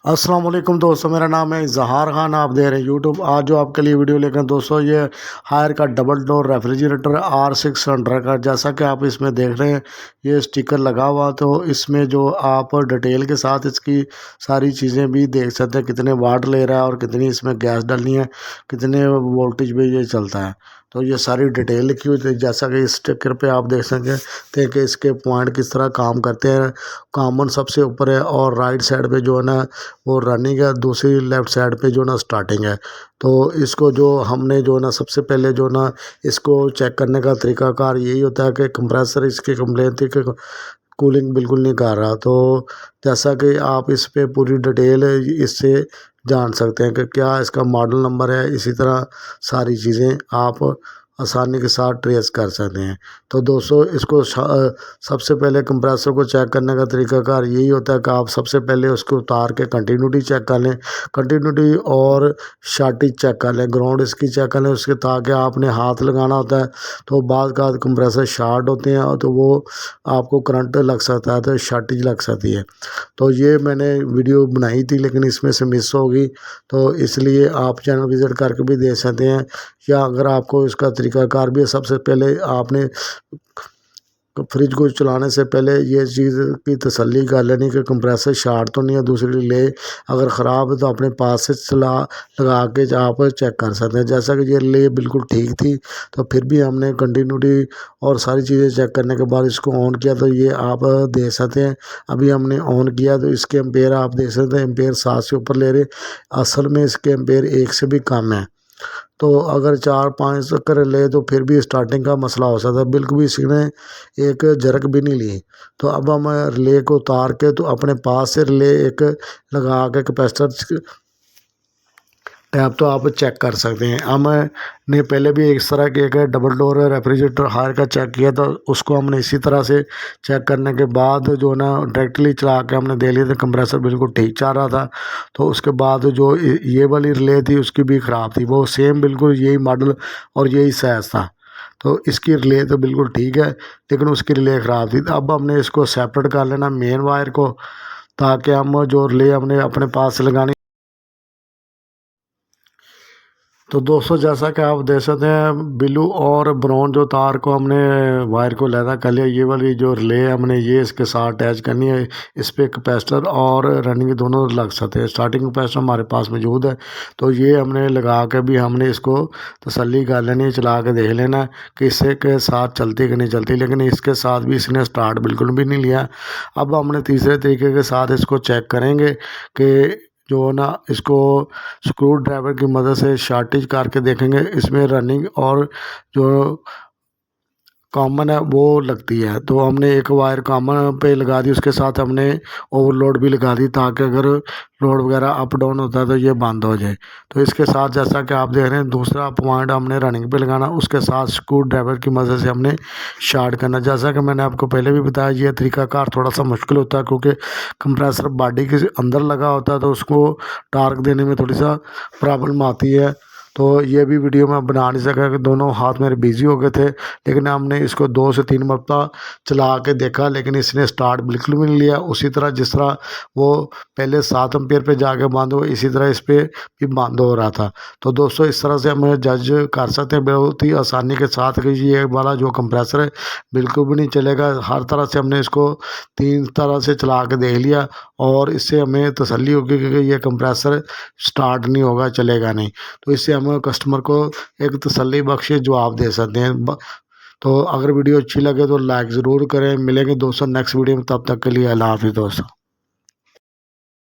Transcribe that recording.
अस्सलाम वालेकुम दोस्तों, मेरा नाम है इजहार खान। आप दे रहे हैं यूट्यूब। आज जो आपके लिए वीडियो लेकर दोस्तों, ये हायर का डबल डोर रेफ्रिजरेटर R600 का, जैसा कि आप इसमें देख रहे हैं ये स्टिकर लगा हुआ। तो इसमें जो आप डिटेल के साथ इसकी सारी चीज़ें भी देख सकते हैं, कितने वाट ले रहा है और कितनी इसमें गैस डालनी है, कितने वोल्टेज पे ये चलता है। तो ये सारी डिटेल लिखी हुई थी, जैसा कि इस स्टिकर पे आप देख सकते हैं कि इसके पॉइंट किस तरह काम करते हैं। कॉमन सबसे ऊपर है और राइट साइड पे जो है ना वो रनिंग है, दूसरी लेफ़्ट साइड पे जो ना स्टार्टिंग है। तो इसको जो हमने जो ना सबसे पहले जो ना इसको चेक करने का तरीकाकार यही होता है कि कंप्रेसर इसकी कंप्लेंट थी कि कूलिंग बिल्कुल नहीं कर रहा। तो जैसा कि आप इस पे पूरी डिटेल इससे जान सकते हैं कि क्या इसका मॉडल नंबर है, इसी तरह सारी चीज़ें आप आसानी के साथ ट्रेस कर सकते हैं। तो दोस्तों इसको सबसे पहले कंप्रेसर को चेक करने का तरीकाकार यही होता है कि आप सबसे पहले उसको उतार के कंटिन्यूटी चेक कर लें, कंटिन्यूटी और शार्टेज चेक कर लें, ग्राउंड इसकी चेक कर लें उसके, ताकि आपने हाथ लगाना होता है तो बाद का कंप्रेसर शार्ट होते हैं तो वो आपको करंट लग सकता है, तो शार्टेज लग सकती है। तो ये मैंने वीडियो बनाई थी लेकिन इसमें से मिस हो गई, तो इसलिए आप चैनल विज़िट करके भी देख सकते हैं। या अगर आपको इसका तरीकाकार भी है, सबसे पहले आपने फ्रिज को चलाने से पहले ये चीज़ की तसल्ली कर लेनी कि कंप्रेसर शार्ट तो नहीं है, दूसरी ले अगर ख़राब है तो अपने पास से लगा के आप चेक कर सकते हैं। जैसा कि ये ले बिल्कुल ठीक थी, तो फिर भी हमने कंटिन्यूटी और सारी चीज़ें चेक करने के बाद इसको ऑन किया, तो ये आप देख सकते हैं। अभी हमने ऑन किया तो इसके एम्पेयर आप देख सकते हैं, एम्पेयर 7 से ऊपर ले रहे, असल में इसके एम्पेयर 1 से भी कम है। तो अगर 4-5 चक्कर ले तो फिर भी स्टार्टिंग का मसला हो सकता है। बिल्कुल भी इसने एक झरक भी नहीं ली। तो अब हम रिले को उतार के तो अपने पास से रिले एक लगा के कैपेसिटर टैप तो आप चेक कर सकते हैं। हमने पहले भी इस तरह के एक डबल डोर रेफ्रिजरेटर हायर का चेक किया, तो उसको हमने इसी तरह से चेक करने के बाद जो ना डायरेक्टली चला के हमने देख लिया था, कंप्रेसर बिल्कुल ठीक चल रहा था। तो उसके बाद जो ये वाली रिले थी उसकी भी ख़राब थी, वो सेम बिल्कुल यही मॉडल और यही साइज़ था। तो इसकी रिले तो बिल्कुल ठीक है लेकिन उसकी रिले ख़राब थी। तो अब हमने इसको सेपरेट कर लेना मेन वायर को, ताकि हम जो रिले हमने अपने पास से लगानी। तो दोस्तों जैसा कि आप देख सकते हैं, ब्लू और ब्राउन जो तार को हमने वायर को लैदा कर लिया। ये वाली जो रिले हमने ये इसके साथ अटैच करनी है। इस पर कैपेसिटर और रनिंग दोनों लग सकते हैं। स्टार्टिंग कैपेसिटर हमारे पास मौजूद है, तो ये हमने लगा के भी हमने इसको तसल्ली कर लेनी है, चला के देख लेना है कि इससे के साथ चलती कि नहीं चलती। लेकिन इसके साथ भी इसने स्टार्ट बिल्कुल भी नहीं लिया। अब हमने तीसरे तरीके के साथ इसको चेक करेंगे कि जो ना इसको स्क्रू ड्राइवर की मदद से शार्टेज करके देखेंगे, इसमें रनिंग और जो कॉमन है वो लगती है। तो हमने एक वायर कॉमन पे लगा दी, उसके साथ हमने ओवरलोड भी लगा दी, ताकि अगर लोड वगैरह अप डाउन होता है तो ये बंद हो जाए। तो इसके साथ जैसा कि आप देख रहे हैं, दूसरा पॉइंट हमने रनिंग पे लगाना, उसके साथ स्क्रू ड्राइवर की मदद से हमने शार्ट करना। जैसा कि मैंने आपको पहले भी बताया, ये तरीकाकार थोड़ा सा मुश्किल होता है क्योंकि कंप्रेसर बॉडी के अंदर लगा होता है, तो उसको टार्क देने में थोड़ी सा प्रॉब्लम आती है। तो ये भी वीडियो मैं बना नहीं सका कि दोनों हाथ मेरे बिजी हो गए थे, लेकिन हमने इसको 2 से 3 मरतबा चला के देखा, लेकिन इसने स्टार्ट बिल्कुल भी नहीं लिया। उसी तरह जिस तरह वो पहले 7 एम्पीयर पे जाके बंद हुआ, इसी तरह इस पे भी बंद हो रहा था। तो दोस्तों इस तरह से हम जज कर सकते हैं बहुत ही आसानी के साथ कि ये वाला जो कंप्रेसर है बिल्कुल भी नहीं चलेगा। हर तरह से हमने इसको 3 तरह से चला के देख लिया और इससे हमें तसल्ली होगी कि ये कंप्रेसर स्टार्ट नहीं होगा, चलेगा नहीं। तो इससे हम कस्टमर को एक तसल्ली बख्श जवाब दे सकते हैं। तो अगर वीडियो अच्छी लगे तो लाइक ज़रूर करें। मिलेंगे दोस्तों नेक्स्ट वीडियो में, तब तक के लिए अल्लाह हाफ़िज़ दोस्तों।